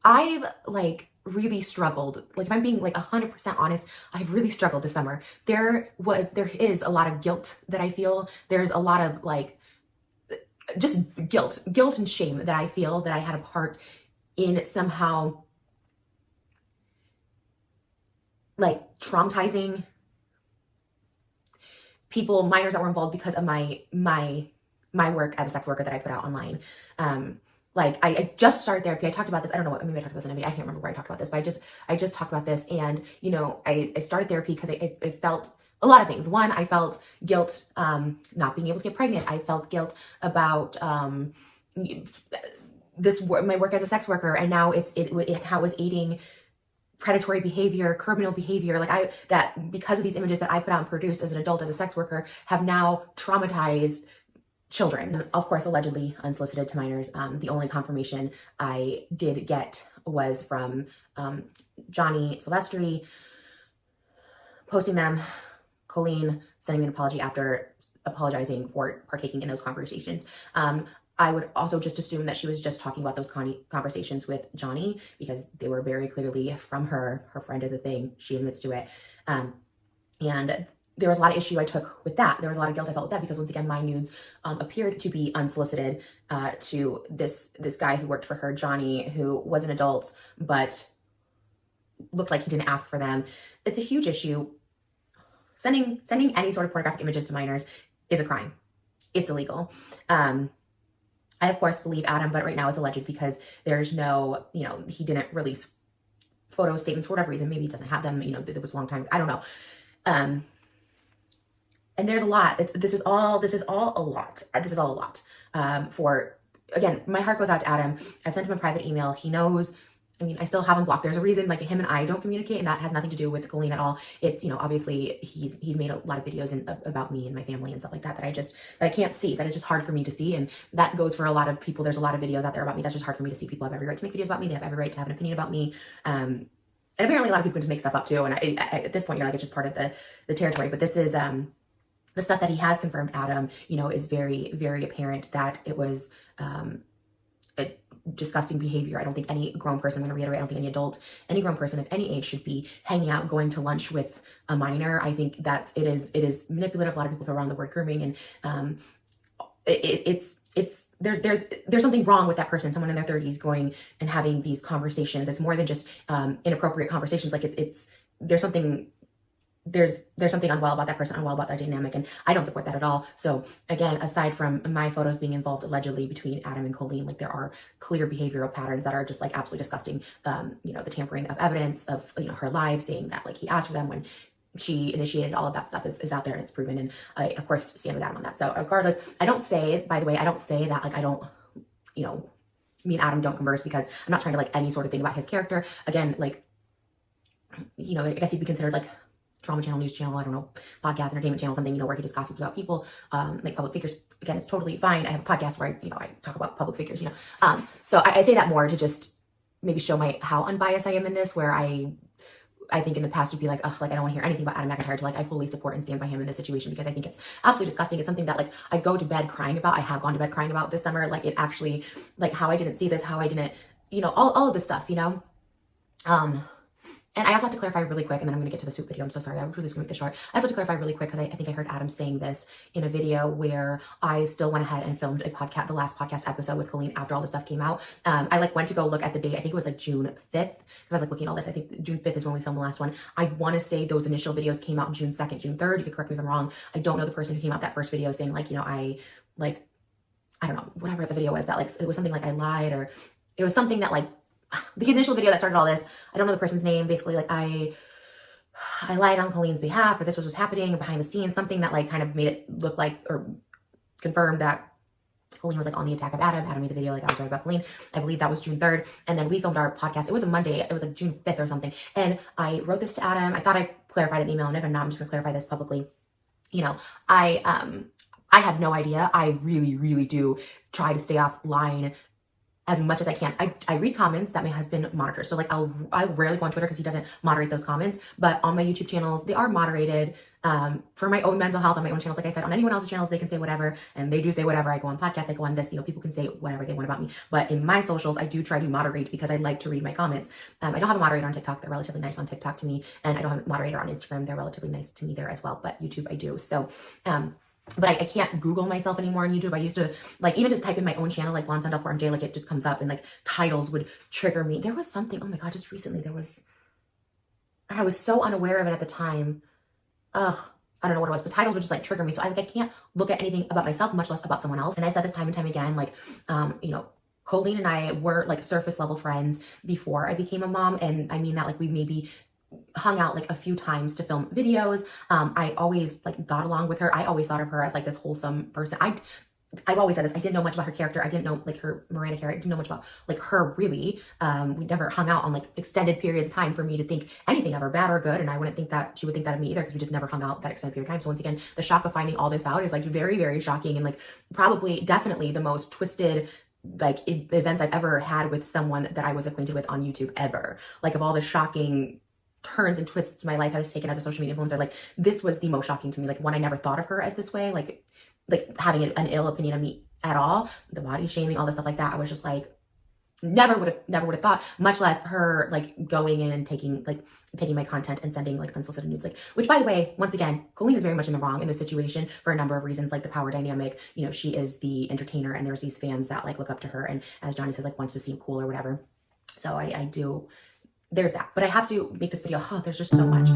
I've like really struggled. Like if I'm being like 100% honest, I've really struggled this summer. There is a lot of guilt that I feel. There's a lot of like just guilt and shame that I feel that I had a part in somehow like traumatizing people, minors that were involved because of my work as a sex worker that I put out online. Like I just started therapy. I talked about this. I don't know what, maybe I talked about this in a video. I can't remember where I talked about this, but I just talked about this. And, you know, I started therapy because it felt a lot of things. One, I felt guilt, not being able to get pregnant. I felt guilt about, my work as a sex worker. And now how it was aiding predatory behavior, criminal behavior, that because of these images that I put out and produced as an adult, as a sex worker, have now traumatized children. Of course, allegedly unsolicited to minors. The only confirmation I did get was from Johnny Silvestri posting them, Colleen sending me an apology after apologizing for partaking in those conversations. I would also just assume that she was just talking about those conversations with Johnny because they were very clearly from her friend did the thing. She admits to it. And there was a lot of issue I took with that. There was a lot of guilt I felt with that because once again, my nudes appeared to be unsolicited to this guy who worked for her, Johnny, who was an adult, but looked like he didn't ask for them. It's a huge issue. Sending any sort of pornographic images to minors is a crime. It's illegal. I, of course, believe Adam, but right now it's alleged because there's no, he didn't release photo statements for whatever reason. Maybe he doesn't have them. There was a long time. I don't know. And there's a lot. This is all a lot. This is all a lot. Again, my heart goes out to Adam. I've sent him a private email. He knows. I mean, I still have him blocked. There's a reason, like him and I don't communicate, and that has nothing to do with Colleen at all. It's, obviously he's made a lot of videos about me and my family and stuff like that that I can't see, that it's just hard for me to see. And that goes for a lot of people. There's a lot of videos out there about me. That's just hard for me to see. People have every right to make videos about me. They have every right to have an opinion about me. And apparently a lot of people can just make stuff up too. And I at this point, it's just part of the territory. But this is, the stuff that he has confirmed, Adam, is very, very apparent that it was, a disgusting behavior. I don't think any grown person, I'm going to reiterate, I don't think any adult, any grown person of any age should be hanging out, going to lunch with a minor. I think it is manipulative. A lot of people throw around the word grooming, and there's something wrong with that person, someone in their 30s going and having these conversations. It's more than just inappropriate conversations. Like there's something unwell about that person, unwell about that dynamic, and I don't support that at all. So again, aside from my photos being involved allegedly between Adam and Colleen, there are clear behavioral patterns that are just absolutely disgusting. The tampering of evidence of her live, saying that he asked for them when she initiated, all of that stuff is out there and it's proven, and I of course stand with Adam on that. So regardless, I don't say that I don't, me and Adam don't converse, because I'm not trying to any sort of thing about his character. Again, I guess he'd be considered drama channel, news channel, I don't know, podcast, entertainment channel, something, where he just gossips about people, public figures. Again, it's totally fine. I have a podcast where I talk about public figures, So I say that more to just maybe show how unbiased I am in this, where I think in the past would be I don't want to hear anything about Adam McIntyre, till I fully support and stand by him in this situation, because I think it's absolutely disgusting. It's something that I go to bed crying about. I have gone to bed crying about this summer. It actually, how I didn't see this, how I didn't, all of this stuff, And I also have to clarify really quick, and then I'm going to get to the soup video. I'm so sorry. I'm really just going to make this short. I also have to clarify really quick, because I think I heard Adam saying this in a video where I still went ahead and filmed the last podcast episode with Colleen after all this stuff came out. I went to go look at the date. I think it was June 5th, because I was looking at all this. I think June 5th is when we filmed the last one. I want to say those initial videos came out June 2nd, June 3rd. You can correct me if I'm wrong. I don't know the person who came out that first video saying I don't know, whatever the video was, that it was something I lied, or it was something that the initial video that started all this, I don't know the person's name. Basically, I lied on Colleen's behalf, or this was what's happening, or behind the scenes, something that kind of made it look or confirmed that Colleen was on the attack of Adam. Adam made the video I was right about Colleen. I believe that was June 3rd. And then we filmed our podcast. It was a Monday. It was June 5th or something. And I wrote this to Adam. I thought I clarified in the email, and if I'm not, I'm just gonna clarify this publicly. I had no idea. I really, really do try to stay offline as much as I can. I read comments that my husband monitors. So like I rarely go on Twitter because he doesn't moderate those comments, but on my YouTube channels, they are moderated for my own mental health on my own channels. Like I said, on anyone else's channels, they can say whatever, and they do say whatever. I go on podcasts, I go on this, people can say whatever they want about me. But in my socials, I do try to moderate because I like to read my comments. I don't have a moderator on TikTok. They're relatively nice on TikTok to me. And I don't have a moderator on Instagram. They're relatively nice to me there as well. But YouTube, I do. So, but I can't Google myself anymore on YouTube. I used to, like, even just type in my own channel, like Blonde Sandal 4MJ, like it just comes up and like titles would trigger me. There was something, oh my God, just recently I was so unaware of it at the time. I don't know what it was, but titles would just like trigger me. So I can't look at anything about myself, much less about someone else. And I said this time and time again, like, Colleen and I were like surface level friends before I became a mom. And I mean that like we maybe hung out like a few times to film videos. I always like got along with her. I always thought of her as like this wholesome person. I've always said this. I didn't know much about her character. I didn't know like her Miranda character. I didn't know much about like her really. We never hung out on like extended periods of time for me to think anything of her, bad or good. And I wouldn't think that she would think that of me either because we just never hung out that extended period of time. So once again, the shock of finding all this out is like very, very shocking and like probably definitely the most twisted like events I've ever had with someone that I was acquainted with on YouTube ever. Like of all the shocking turns and twists to my life I was taken as a social media influencer, like this was the most shocking to me. Like one, I never thought of her as this way, like having an ill opinion of me at all, the body shaming, all this stuff like that. I was just like, never would have thought, much less her like going in and taking my content and sending like unsolicited nudes, like, which by the way, once again, Colleen is very much in the wrong in this situation for a number of reasons, like the power dynamic, she is the entertainer and there's these fans that like look up to her and as Johnny says, like wants to seem cool or whatever. So I do, there's that, but I have to make this video. Oh, there's just so much.